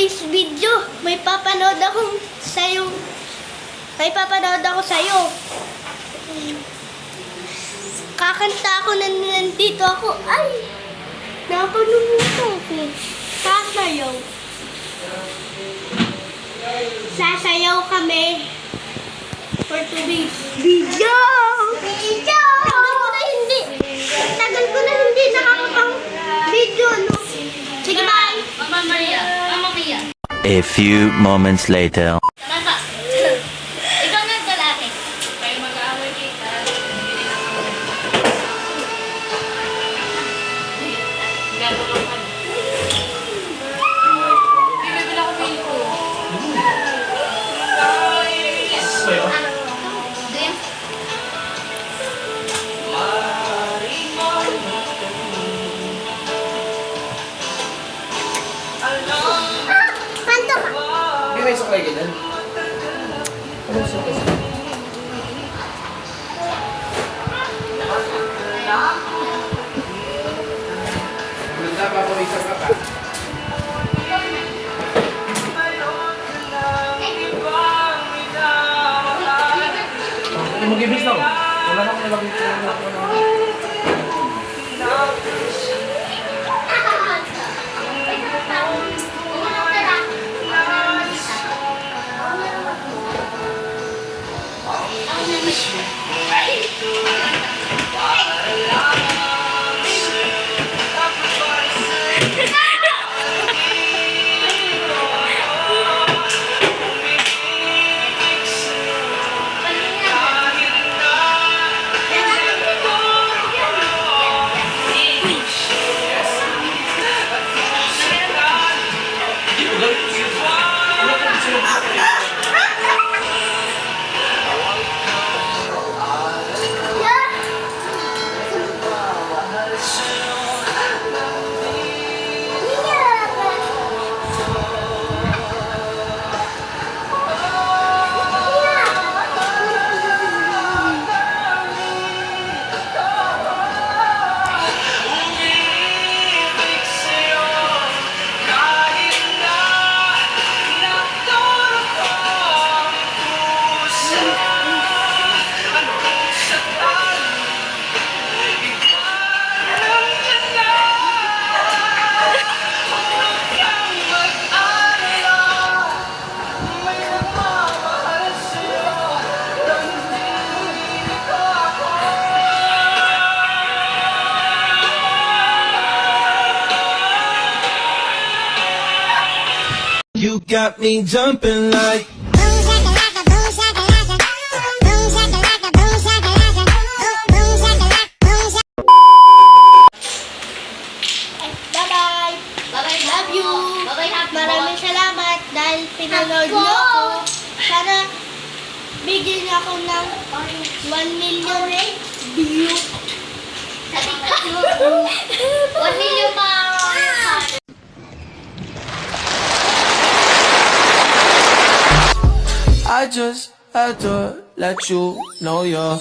today's video, may papanood ako sa'yo. Kakanta ako na nandito ako. Ay! Napanood ako. Sasayaw. Sasayaw kami for today's video. Tagal ko na hindi nakakapang video, no? Sige, bye! Mama Mia. A few moments later. Tama. Ikaw naglalaki. Kayo mag-aaway kita. Gagawin ka. Bibibila ko pili ko. Panto ka! Hindi may suklay ganyan. Anong suklay? Ganda, papawisan ka pa. Mag-ibis lang. Wala na akong nalagay ko. You got me jumping like Bye-bye! Bye-bye. Love you! Bye-bye, happy Maraming boy. salamat dahil pinanood niyo ako. Sana bigyan niyo ako ng 1 million view. Sa TikTok. 1 million pa. I just had to let you know you're